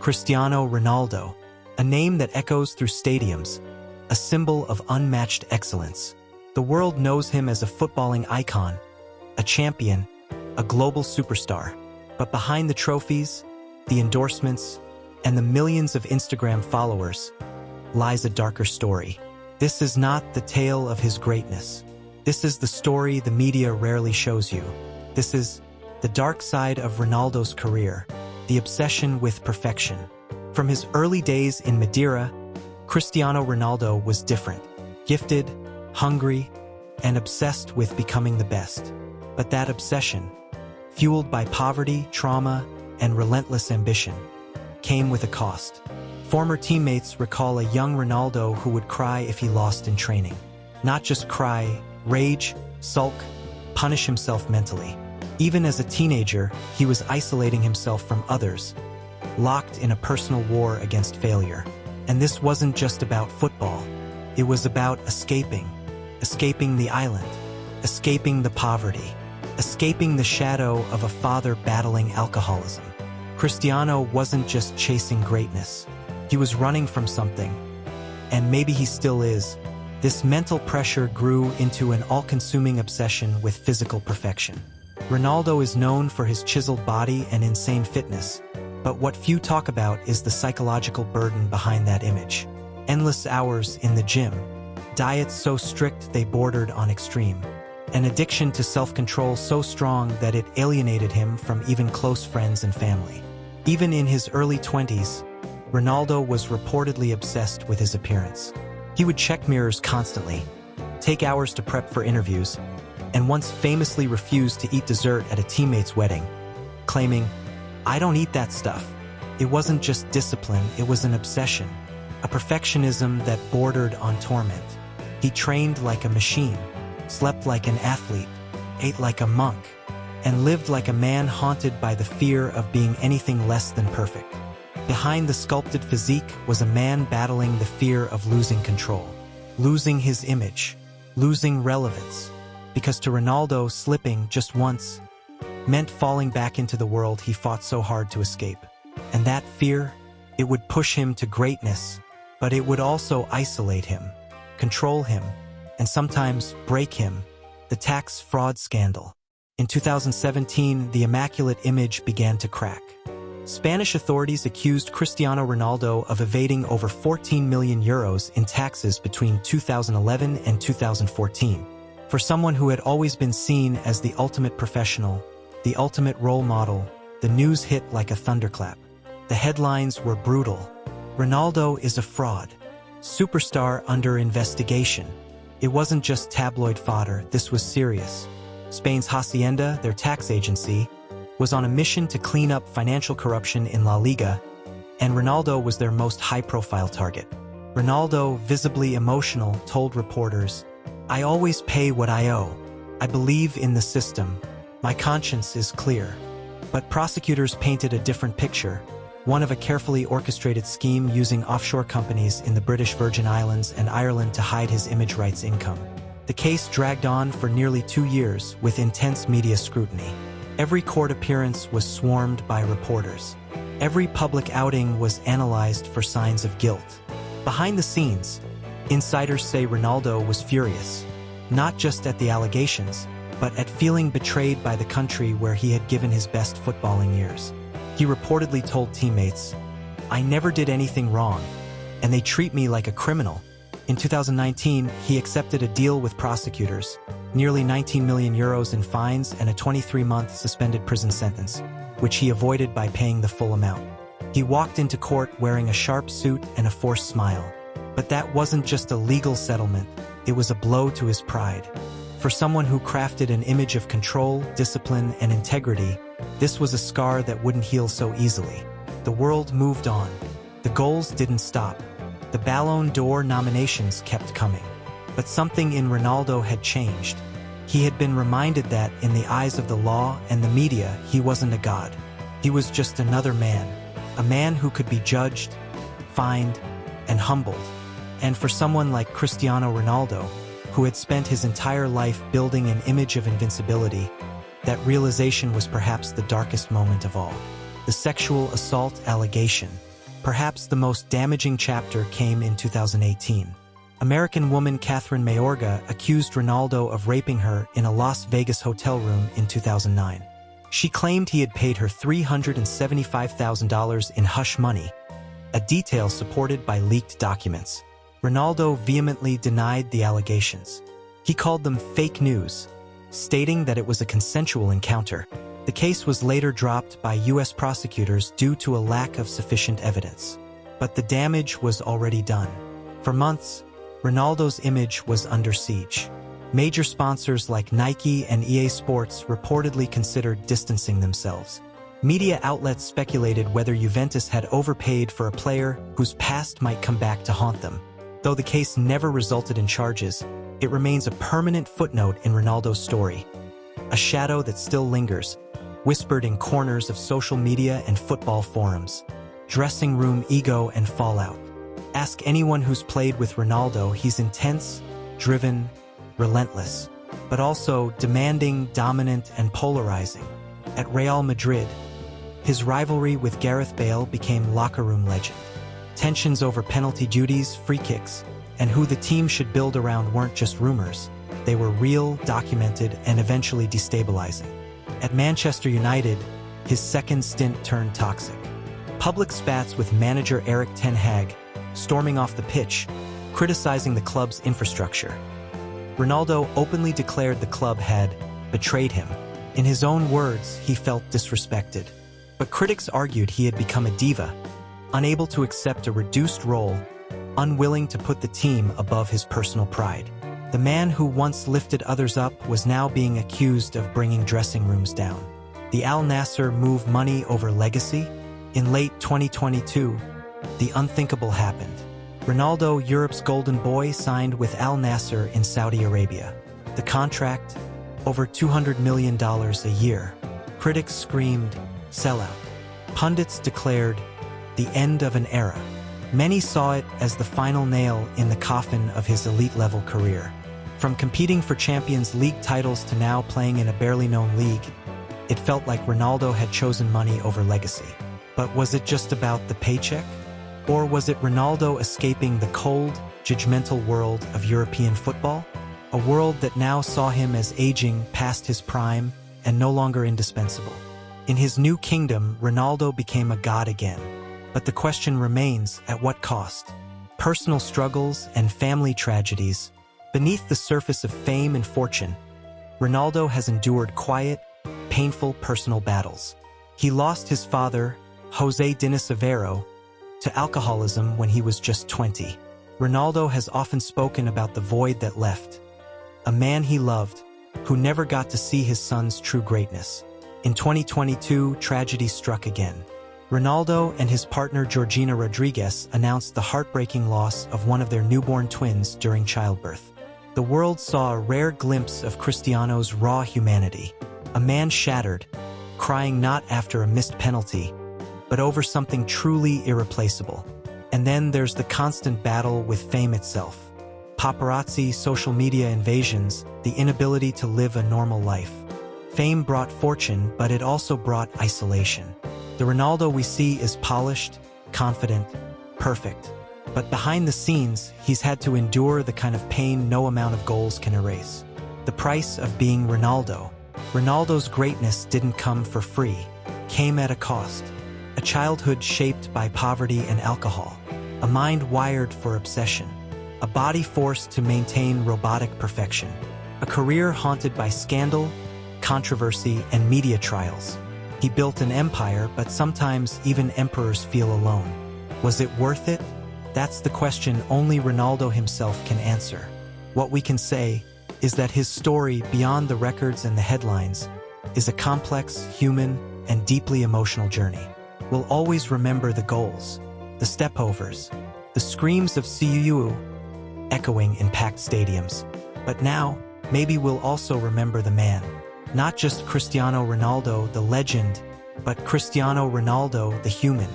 Cristiano Ronaldo, a name that echoes through stadiums, a symbol of unmatched excellence. The world knows him as a footballing icon, a champion, a global superstar. But behind the trophies, the endorsements, and the millions of Instagram followers lies a darker story. This is not the tale of his greatness. This is the story the media rarely shows you. This is the dark side of Ronaldo's career, the obsession with perfection. From his early days in Madeira, Cristiano Ronaldo was different, gifted, hungry, and obsessed with becoming the best. But that obsession, fueled by poverty, trauma, and relentless ambition, came with a cost. Former teammates recall a young Ronaldo who would cry if he lost in training. Not just cry, rage, sulk, punish himself mentally. Even as a teenager, he was isolating himself from others, locked in a personal war against failure. And this wasn't just about football. It was about escaping the island, escaping the poverty, escaping the shadow of a father battling alcoholism. Cristiano wasn't just chasing greatness. He was running from something, and maybe he still is. This mental pressure grew into an all-consuming obsession with physical perfection. Ronaldo is known for his chiseled body and insane fitness, but what few talk about is the psychological burden behind that image. Endless hours in the gym, diets so strict they bordered on extreme, an addiction to self-control so strong that it alienated him from even close friends and family. Even in his early 20s, Ronaldo was reportedly obsessed with his appearance. He would check mirrors constantly, take hours to prep for interviews, and once famously refused to eat dessert at a teammate's wedding, claiming, "I don't eat that stuff." It wasn't just discipline, it was an obsession, a perfectionism that bordered on torment. He trained like a machine, slept like an athlete, ate like a monk, and lived like a man haunted by the fear of being anything less than perfect. Behind the sculpted physique was a man battling the fear of losing control, losing his image, losing relevance. Because to Ronaldo, slipping just once meant falling back into the world he fought so hard to escape. And that fear, it would push him to greatness, but it would also isolate him, control him, and sometimes break him. The tax fraud scandal. In 2017, the immaculate image began to crack. Spanish authorities accused Cristiano Ronaldo of evading over 14 million euros in taxes between 2011 and 2014. For someone who had always been seen as the ultimate professional, the ultimate role model, the news hit like a thunderclap. The headlines were brutal. Ronaldo is a fraud. Superstar under investigation. It wasn't just tabloid fodder, this was serious. Spain's Hacienda, their tax agency, was on a mission to clean up financial corruption in La Liga, and Ronaldo was their most high-profile target. Ronaldo, visibly emotional, told reporters, "I always pay what I owe. I believe in the system. My conscience is clear." But prosecutors painted a different picture, one of a carefully orchestrated scheme using offshore companies in the British Virgin Islands and Ireland to hide his image rights income. The case dragged on for nearly 2 years with intense media scrutiny. Every court appearance was swarmed by reporters. Every public outing was analyzed for signs of guilt. Behind the scenes, insiders say Ronaldo was furious, not just at the allegations, but at feeling betrayed by the country where he had given his best footballing years. He reportedly told teammates, "I never did anything wrong, and they treat me like a criminal." In 2019, he accepted a deal with prosecutors, nearly 19 million euros in fines and a 23-month suspended prison sentence, which he avoided by paying the full amount. He walked into court wearing a sharp suit and a forced smile. But that wasn't just a legal settlement, it was a blow to his pride. For someone who crafted an image of control, discipline, and integrity, this was a scar that wouldn't heal so easily. The world moved on. The goals didn't stop. The Ballon d'Or nominations kept coming. But something in Ronaldo had changed. He had been reminded that, in the eyes of the law and the media, he wasn't a god. He was just another man, a man who could be judged, fined, and humbled. And for someone like Cristiano Ronaldo, who had spent his entire life building an image of invincibility, that realization was perhaps the darkest moment of all. The sexual assault allegation. Perhaps the most damaging chapter came in 2018. American woman Catherine Mayorga accused Ronaldo of raping her in a Las Vegas hotel room in 2009. She claimed he had paid her $375,000 in hush money, a detail supported by leaked documents. Ronaldo vehemently denied the allegations. He called them fake news, stating that it was a consensual encounter. The case was later dropped by U.S. prosecutors due to a lack of sufficient evidence. But the damage was already done. For months, Ronaldo's image was under siege. Major sponsors like Nike and EA Sports reportedly considered distancing themselves. Media outlets speculated whether Juventus had overpaid for a player whose past might come back to haunt them. Though the case never resulted in charges, it remains a permanent footnote in Ronaldo's story. A shadow that still lingers, whispered in corners of social media and football forums. Dressing room ego and fallout. Ask anyone who's played with Ronaldo, he's intense, driven, relentless, but also demanding, dominant, and polarizing. At Real Madrid, his rivalry with Gareth Bale became locker room legend. Tensions over penalty duties, free kicks, and who the team should build around weren't just rumors. They were real, documented, and eventually destabilizing. At Manchester United, his second stint turned toxic. Public spats with manager Erik ten Hag, storming off the pitch, criticizing the club's infrastructure. Ronaldo openly declared the club had betrayed him. In his own words, he felt disrespected. But critics argued he had become a diva, unable to accept a reduced role, unwilling to put the team above his personal pride. The man who once lifted others up was now being accused of bringing dressing rooms down. The Al Nassr move money over legacy? In late 2022, the unthinkable happened. Ronaldo, Europe's golden boy, signed with Al Nassr in Saudi Arabia. The contract, over $200 million a year. Critics screamed, sellout. Pundits declared, the end of an era. Many saw it as the final nail in the coffin of his elite-level career. From competing for Champions League titles to now playing in a barely-known league, it felt like Ronaldo had chosen money over legacy. But was it just about the paycheck? Or was it Ronaldo escaping the cold, judgmental world of European football? A world that now saw him as aging past his prime and no longer indispensable. In his new kingdom, Ronaldo became a god again. But the question remains, at what cost? Personal struggles and family tragedies. Beneath the surface of fame and fortune, Ronaldo has endured quiet, painful personal battles. He lost his father, José Diniz Aveiro, to alcoholism when he was just 20. Ronaldo has often spoken about the void that left. A man he loved, who never got to see his son's true greatness. In 2022, tragedy struck again. Ronaldo and his partner Georgina Rodriguez announced the heartbreaking loss of one of their newborn twins during childbirth. The world saw a rare glimpse of Cristiano's raw humanity. A man shattered, crying not after a missed penalty, but over something truly irreplaceable. And then there's the constant battle with fame itself. Paparazzi, social media invasions, the inability to live a normal life. Fame brought fortune, but it also brought isolation. The Ronaldo we see is polished, confident, perfect. But behind the scenes, he's had to endure the kind of pain no amount of goals can erase. The price of being Ronaldo. Ronaldo's greatness didn't come for free, came at a cost. A childhood shaped by poverty and alcohol. A mind wired for obsession. A body forced to maintain robotic perfection. A career haunted by scandal, controversy, and media trials. He built an empire, but sometimes even emperors feel alone. Was it worth it? That's the question only Ronaldo himself can answer. What we can say is that his story, beyond the records and the headlines, is a complex, human, and deeply emotional journey. We'll always remember the goals, the stepovers, the screams of "See you" echoing in packed stadiums. But now, maybe we'll also remember the man. Not just Cristiano Ronaldo, the legend, but Cristiano Ronaldo, the human.